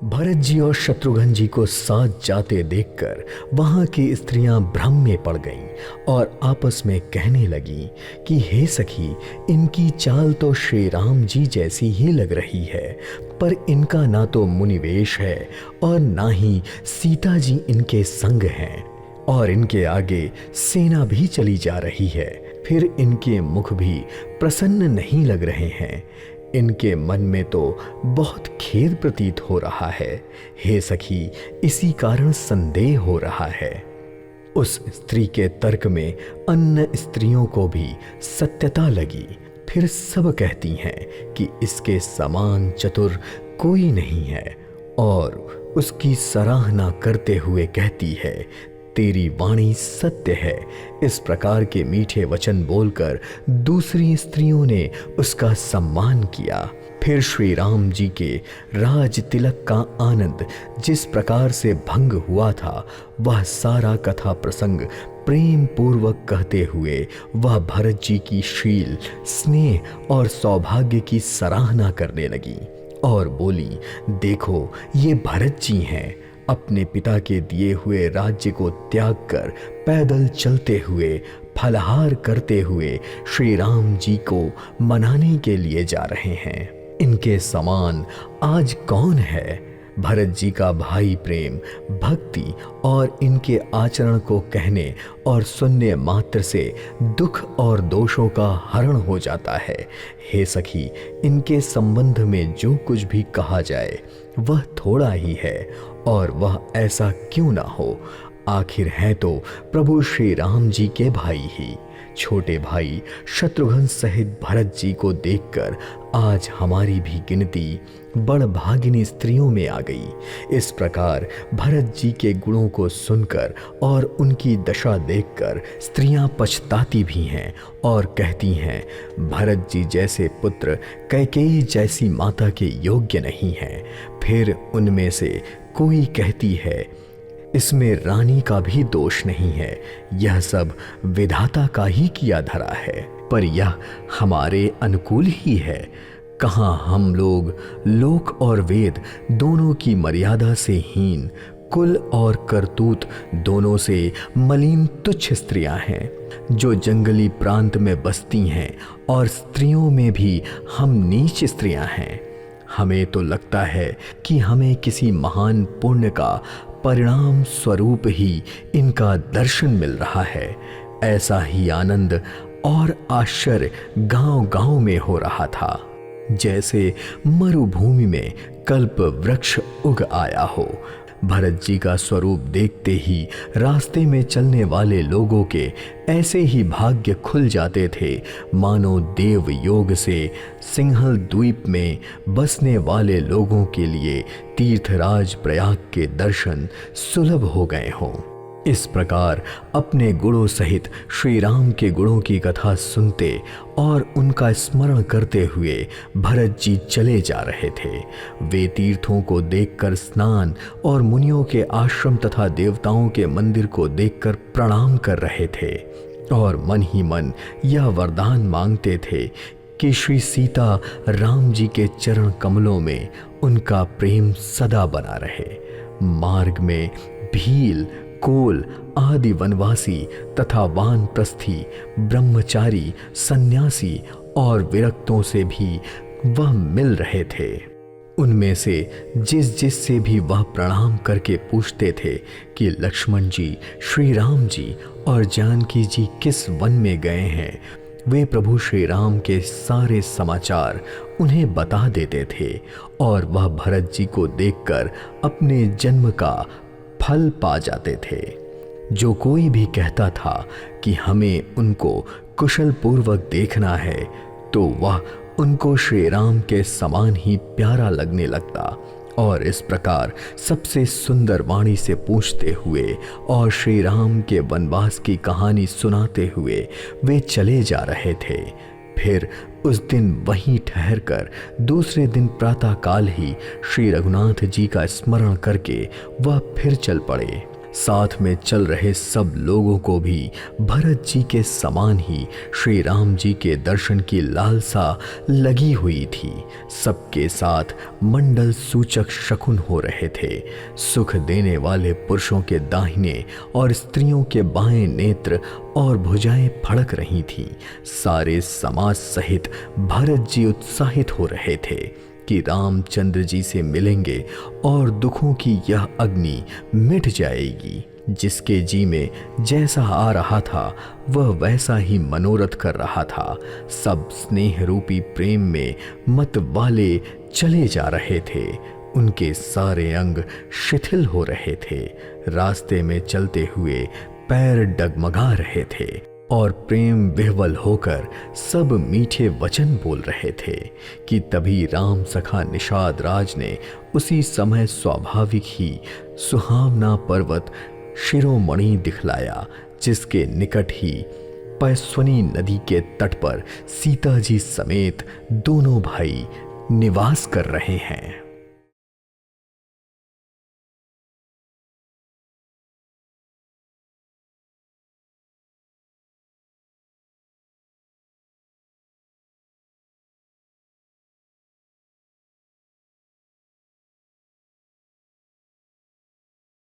भरत जी और शत्रुघ्न जी को साथ जाते देखकर वहां की स्त्रियां भ्रम में पड़ गईं और आपस में कहने लगी कि हे सखी, इनकी चाल तो श्री राम जी जैसी ही लग रही है, पर इनका ना तो मुनिवेश है और ना ही सीता जी इनके संग हैं, और इनके आगे सेना भी चली जा रही है, फिर इनके मुख भी प्रसन्न नहीं लग रहे हैं। इनके मन में तो बहुत खेद प्रतीत हो रहा है। हे सखी, इसी कारण संदेह हो रहा है। उस स्त्री के तर्क में अन्य स्त्रियों को भी सत्यता लगी। फिर सब कहती हैं कि इसके समान चतुर कोई नहीं है, और उसकी सराहना करते हुए कहती है, तेरी वाणी सत्य है। इस प्रकार के मीठे वचन बोलकर दूसरी स्त्रियों ने उसका सम्मान किया। फिर श्री राम जी के राज तिलक का आनंद जिस प्रकार से भंग हुआ था, वह सारा कथा प्रसंग प्रेम पूर्वक कहते हुए वह भरत जी की शील, स्नेह और सौभाग्य की सराहना करने लगी और बोली, देखो ये भरत जी हैं। अपने पिता के दिए हुए राज्य को त्याग कर पैदल चलते हुए, फलहार करते हुए श्री राम जी को मनाने के लिए जा रहे हैं। इनके समान आज कौन है? भरत जी का भाई प्रेम, भक्ति और इनके आचरण को कहने और सुनने मात्र से दुख और दोषों का हरण हो जाता है। हे सखी, इनके संबंध में जो कुछ भी कहा जाए वह थोड़ा ही है, और वह ऐसा क्यों ना हो। आखिर हैं तो प्रभु श्री राम जी के भाई ही। छोटे भाई शत्रुघ्न सहित भरत जी को देखकर आज हमारी भी गिनती बड़भागिनी स्त्रियों में आ गई। इस प्रकार भरत जी के गुणों को सुनकर और उनकी दशा देखकर स्त्रियां पछताती भी हैं और कहती हैं, भरत जी जैसे पुत्र कैकेयी जैसी माता के योग्य नहीं हैं। फिर उनमें से कोई कहती है, इसमें रानी का भी दोष नहीं है, यह सब विधाता का ही किया धरा है, पर यह हमारे अनुकूल ही है। कहाँ हम लोग लोक और वेद दोनों की मर्यादा से हीन, कुल और करतूत दोनों से मलिन तुच्छ स्त्रियां हैं, जो जंगली प्रांत में बसती हैं, और स्त्रियों में भी हम नीच स्त्रियां हैं। हमें तो लगता है कि हमें किसी महान पुण्य का परिणाम स्वरूप ही इनका दर्शन मिल रहा है। ऐसा ही आनंद और आश्चर्य गांव-गांव में हो रहा था, जैसे मरुभूमि में कल्प वृक्ष उग आया हो। भरत जी का स्वरूप देखते ही रास्ते में चलने वाले लोगों के ऐसे ही भाग्य खुल जाते थे, मानो देव योग से सिंहल द्वीप में बसने वाले लोगों के लिए तीर्थराज प्रयाग के दर्शन सुलभ हो गए हों। इस प्रकार अपने गुणों सहित श्री राम के गुणों की कथा सुनते और उनका स्मरण करते हुए भरत जी चले जा रहे थे। वे तीर्थों को देखकर स्नान और मुनियों के आश्रम तथा देवताओं के मंदिर को देखकर प्रणाम कर रहे थे, और मन ही मन यह वरदान मांगते थे कि श्री सीता राम जी के चरण कमलों में उनका प्रेम सदा बना रहे। मार्ग में भील, कोल आदि वनवासी तथा वानप्रस्थी, ब्रह्मचारी, सन्यासी और विरक्तों से भी वह मिल रहे थे। उनमें से जिस से भी वह प्रणाम करके पूछते थे कि लक्ष्मण जी, श्री राम जी और जानकी जी किस वन में गए हैं, वे प्रभु श्री राम के सारे समाचार उन्हें बता देते थे, और वह भरत जी को देखकर अपने जन्म का फल पा जाते थे। जो कोई भी कहता था कि हमें उनको कुशल पूर्वक देखना है, तो वह उनको श्री राम के समान ही प्यारा लगने लगता, और इस प्रकार सबसे सुंदर वाणी से पूछते हुए और श्री राम के वनवास की कहानी सुनाते हुए वे चले जा रहे थे। फिर उस दिन वहीं ठहरकर दूसरे दिन प्रातःकाल ही श्री रघुनाथ जी का स्मरण करके वह फिर चल पड़े। साथ में चल रहे सब लोगों को भी भरत जी के समान ही श्री राम जी के दर्शन की लालसा लगी हुई थी। सबके साथ मंडल सूचक शकुन हो रहे थे। सुख देने वाले पुरुषों के दाहिने और स्त्रियों के बाएं नेत्र और भुजाएं फड़क रही थीं। सारे समाज सहित भरत जी उत्साहित हो रहे थे कि रामचंद्र जी से मिलेंगे और दुखों की यह अग्नि मिट जाएगी। जिसके जी में जैसा आ रहा था वह वैसा ही मनोरथ कर रहा था। सब स्नेह रूपी प्रेम में मत वाले चले जा रहे थे। उनके सारे अंग शिथिल हो रहे थे। रास्ते में चलते हुए पैर डगमगा रहे थे और प्रेम विह्वल होकर सब मीठे वचन बोल रहे थे कि तभी राम सखा निषाद राज ने उसी समय स्वाभाविक ही सुहावना पर्वत शिरोमणि दिखलाया, जिसके निकट ही पैस्वनी नदी के तट पर सीता जी समेत दोनों भाई निवास कर रहे हैं।